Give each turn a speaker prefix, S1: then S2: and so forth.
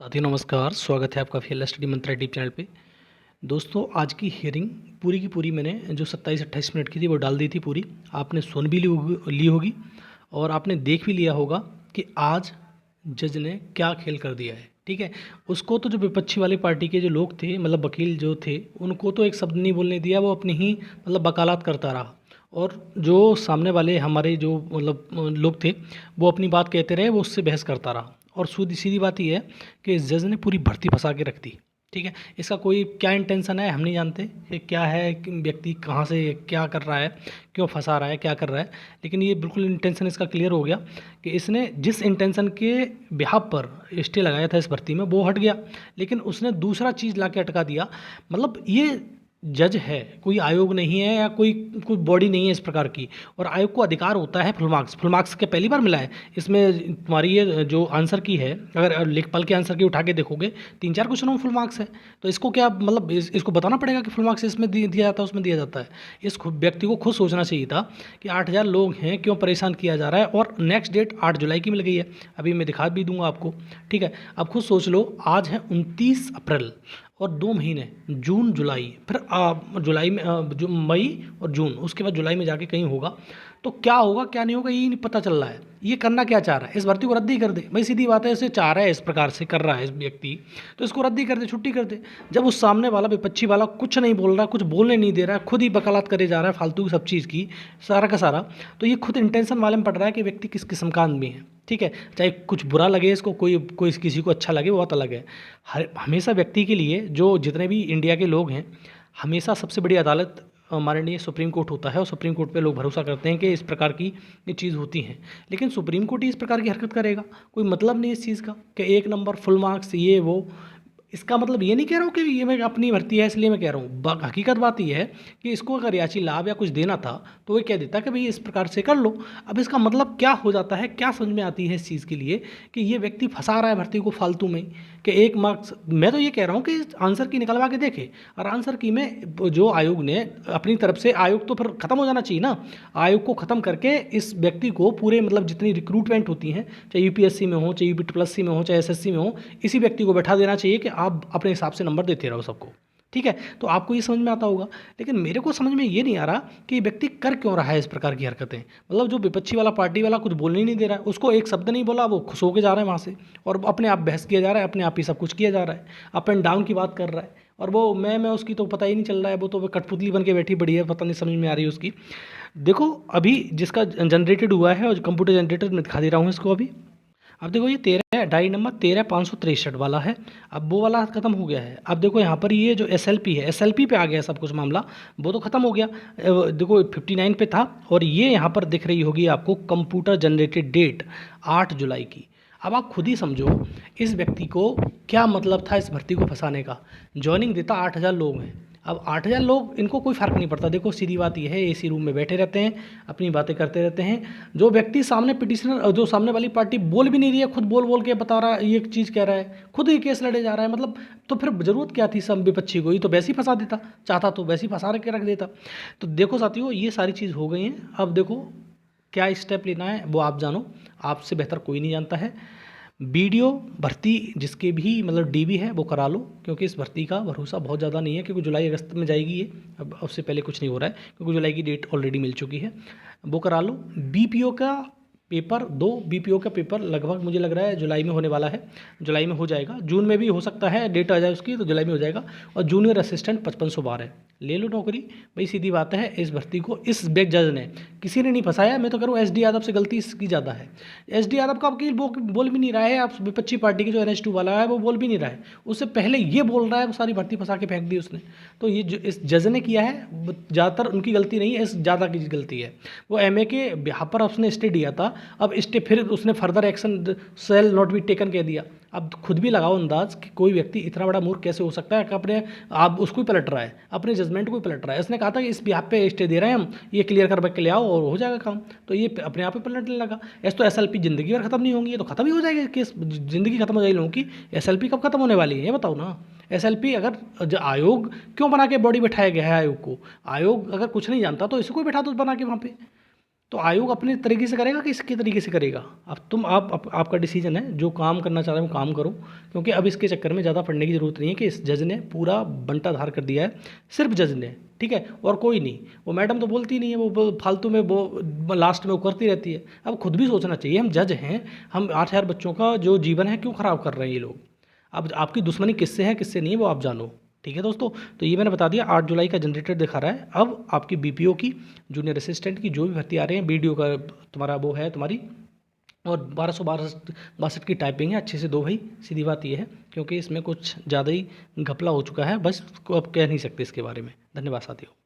S1: साथियों नमस्कार, स्वागत है आपका फीएल स्टडी मंत्रा यूट्यूब चैनल पे। दोस्तों आज की हियरिंग पूरी की पूरी मैंने जो 27-28 मिनट की थी वो डाल दी थी पूरी। आपने सुन भी ली होगी और आपने देख भी लिया होगा कि आज जज ने क्या खेल कर दिया है। ठीक है, उसको तो जो विपक्षी वाली पार्टी के जो लोग थे, मतलब वकील जो थे, उनको तो एक शब्द नहीं बोलने दिया। वो अपनी ही मतलब वकालत करता रहा और जो सामने वाले हमारे जो मतलब लोग थे वो अपनी बात कहते रहे, वो उससे बहस करता रहा। और सीधी सीधी बात यह है कि इस जज ने पूरी भर्ती फंसा के रख दी। ठीक है, इसका कोई क्या इंटेंशन है हम नहीं जानते कि क्या है, कि व्यक्ति कहाँ से क्या कर रहा है, क्यों फंसा रहा है, क्या कर रहा है। लेकिन ये बिल्कुल इंटेंशन इसका क्लियर हो गया कि इसने जिस इंटेंशन के बिहाफ पर स्टे लगाया था इस भर्ती में वो हट गया, लेकिन उसने दूसरा चीज़ ला के अटका दिया। मतलब ये जज है, कोई आयोग नहीं है या कोई कोई बॉडी नहीं है इस प्रकार की। और आयोग को अधिकार होता है फुल मार्क्स के पहली बार मिला है इसमें। तुम्हारी ये जो आंसर की है, अगर लेखपाल के आंसर की उठा के देखोगे 3-4 क्वेश्चनों में फुल मार्क्स है। तो इसको क्या मतलब इसको बताना पड़ेगा कि फुल मार्क्स इसमें दिया जाता है, उसमें दिया जाता है। इस व्यक्ति को खुद सोचना चाहिए था कि 8,000 लोग हैं, क्यों परेशान किया जा रहा है। और नेक्स्ट डेट 8 जुलाई की मिल गई है, अभी मैं दिखा भी दूंगा आपको। ठीक है, अब खुद सोच लो, आज है 29 अप्रैल और 2 महीने जून जुलाई, फिर जुलाई में जो मई और जून, उसके बाद जुलाई में जाके कहीं होगा। तो क्या होगा क्या नहीं होगा ये नहीं पता चल रहा है। ये करना क्या चाह रहा है, इस भर्ती को रद्द ही कर दे भाई, सीधी बात है। इसे चाह रहा है, इस प्रकार से कर रहा है इस व्यक्ति, तो इसको रद्द ही कर दे, छुट्टी कर दे। जब उस सामने वाला विपक्षी वाला कुछ नहीं बोल रहा, कुछ बोलने नहीं दे रहा है, खुद ही वकालत करे जा रहा है फालतू की सब चीज़ की, सारा का सारा। तो ये खुद इंटेंशन वाले में पड़ रहा है कि व्यक्ति किस किस्म का आदमी है। ठीक है, चाहे कुछ बुरा लगे इसको, कोई कोई किसी को अच्छा लगे, वो बात अलग है। हमेशा व्यक्ति के लिए जो जितने भी इंडिया के लोग हैं, हमेशा सबसे बड़ी अदालत माननीय सुप्रीम कोर्ट होता है। और सुप्रीम कोर्ट पे लोग भरोसा करते हैं कि इस प्रकार की ये चीज़ होती हैं। लेकिन सुप्रीम कोर्ट ही इस प्रकार की हरकत करेगा, कोई मतलब नहीं इस चीज़ का कि 1 नंबर फुल मार्क्स ये वो। इसका मतलब ये नहीं कह रहा हूँ कि ये मैं अपनी भर्ती है इसलिए मैं कह रहा हूँ। हकीकत बात ये है कि इसको अगर रियाची लाभ या कुछ देना था तो वो कह देता कि भाई इस प्रकार से कर लो। अब इसका मतलब क्या हो जाता है, क्या समझ में आती है इस चीज़ के लिए कि ये व्यक्ति फंसा रहा है भर्ती को फालतू में कि 1 मार्क्स। मैं तो ये कह रहा हूँ कि आंसर की निकलवा के देखे, और आंसर की में जो आयोग ने अपनी तरफ से, आयोग तो फिर ख़त्म हो जाना चाहिए ना। आयोग को ख़त्म करके इस व्यक्ति को पूरे मतलब जितनी रिक्रूटमेंट होती हैं, चाहे यूपीएससी में हो, चाहे यूपी+ में हो, चाहे एसएससी में हो, इसी व्यक्ति को बैठा देना चाहिए कि आप अपने हिसाब से नंबर देते रहो सबको। ठीक है, तो आपको ये समझ में आता होगा। लेकिन मेरे को समझ में ये नहीं आ रहा कि ये व्यक्ति कर क्यों रहा है इस प्रकार की हरकतें। मतलब जो विपक्षी वाला पार्टी वाला कुछ बोलने ही नहीं दे रहा है, उसको एक शब्द नहीं बोला, वो खुश होके जा रहा है वहाँ से, और अपने आप बहस किया जा रहा है, अपने आप ही सब कुछ किया जा रहा है, अप एंड डाउन की बात कर रहा है। और वो मैं उसकी तो पता ही नहीं चल रहा है, वो तो कठपुतली बन के बैठी बड़ी है, पता नहीं समझ में आ रही है उसकी। देखो अभी जिसका जनरेटेड हुआ है, और कंप्यूटर जनरेटर में दिखा दे रहा हूँ इसको अभी। अब देखो ये 13 डायरी नंबर 13,563 वाला है। अब वो वाला ख़त्म हो गया है। अब देखो यहाँ पर ये जो SLP है, SLP पे आ गया सब कुछ मामला, वो तो ख़त्म हो गया। देखो 59 पे था, और ये यहाँ पर दिख रही होगी आपको कंप्यूटर जनरेटेड डेट 8 जुलाई की। अब आप खुद ही समझो इस व्यक्ति को क्या मतलब था इस भर्ती को फंसाने का। ज्वाइनिंग देता 8,000 लोग हैं। अब 8,000 लोग, इनको कोई फ़र्क नहीं पड़ता। देखो सीधी बात यह है, AC रूम में बैठे रहते हैं, अपनी बातें करते रहते हैं। जो व्यक्ति सामने पिटिशनर, जो सामने वाली पार्टी बोल भी नहीं रही है, खुद बोल बोल के बता रहा है, ये चीज़ कह रहा है, खुद ही केस लड़े जा रहा है। मतलब तो फिर ज़रूरत क्या थी सब विपक्षी को, ही तो वैसे ही फंसा देता, चाहता तो वैसे ही फंसा के रख देता। तो देखो साथियों, ये सारी चीज़ हो गई हैं। अब देखो क्या स्टेप लेना है वो आप जानो, आपसे बेहतर कोई नहीं जानता है। वीडियो भर्ती जिसके भी मतलब DB है वो करा लो, क्योंकि इस भर्ती का भरोसा बहुत ज़्यादा नहीं है, क्योंकि जुलाई अगस्त में जाएगी ये। अब उससे पहले कुछ नहीं हो रहा है, क्योंकि जुलाई की डेट ऑलरेडी मिल चुकी है। वो करा लो। BPO का पेपर 2, BPO का पेपर लगभग मुझे लग रहा है जुलाई में होने वाला है, जुलाई में हो जाएगा। जून में भी हो सकता है, डेट आ जाए उसकी तो जुलाई में हो जाएगा। और जूनियर असिस्टेंट 5512 है, ले लो नौकरी भाई, सीधी बात है। इस भर्ती को इस बेग जज ने, किसी ने नहीं फंसाया। मैं तो कह रहा हूँ SD यादव से गलती इसकी ज़्यादा है। SD यादव का वकील वो बोल भी नहीं रहा है, आप विपक्षी पार्टी के जो NH2 वाला है वो बोल भी नहीं रहा है, उससे पहले ये बोल रहा है, वो सारी भर्ती फंसा के फेंक दी उसने। तो ये जो इस जज ने किया है, ज़्यादातर उनकी गलती नहीं है, इस ज़्यादा की गलती है। वो MA के बिहाफ पर उसने स्टे दिया था, अब स्टे फिर उसने further action shall not be taken कह दिया। अब खुद भी लगाओ अंदाज कि कोई व्यक्ति इतना बड़ा मूर्ख कैसे हो सकता है कि अपने आप उसको ही पलट रहा है, अपने जजमेंट को ही पलट रहा है। इसने कहा था कि इस बिहाफ पे स्टे दे रहे हैं हम, ये क्लियर कर के ले आओ और हो जाएगा काम। तो ये अपने आप ही पलटने लगा। ऐसे तो SLP ज़िंदगी भर खत्म नहीं होंगी, ये तो खत्म ही हो जाएगी केस, ज़िंदगी खत्म हो जाएगी लोगों की। SLP कब खत्म होने वाली है ये बताओ ना। SLP अगर आयोग क्यों बना के बॉडी बैठाया गया है, आयोग को, आयोग अगर कुछ नहीं जानता तो इसको ही बैठा दो बना के वहाँ पे। तो आयोग अपने तरीके से करेगा कि इसके तरीके से करेगा? अब तुम आपका डिसीजन है, जो काम करना चाह रहे हो काम करो, क्योंकि अब इसके चक्कर में ज़्यादा पढ़ने की ज़रूरत नहीं है कि इस जज ने पूरा बंटाधार कर दिया है, सिर्फ जज ने, ठीक है, और कोई नहीं। वो मैडम तो बोलती नहीं है, वो फालतू में वो लास्ट में वो करती रहती है। अब खुद भी सोचना चाहिए, हम जज हैं, हम 8,000 बच्चों का जो जीवन है क्यों ख़राब कर रहे हैं ये लोग? अब आपकी दुश्मनी किससे है किससे नहीं है वो आप जानो, ठीक है दोस्तों। तो ये मैंने बता दिया, 8 जुलाई का जनरेटर दिखा रहा है। अब आपकी बीपीओ की, जूनियर असिस्टेंट की जो भी भर्ती आ रहे हैं, बीडीओ का तुम्हारा वो है तुम्हारी, और 1262 की टाइपिंग है, अच्छे से दो भाई, सीधी बात ये है, क्योंकि इसमें कुछ ज़्यादा ही घपला हो चुका है, बस को अब कह नहीं सकते इसके बारे में। धन्यवाद साथियों।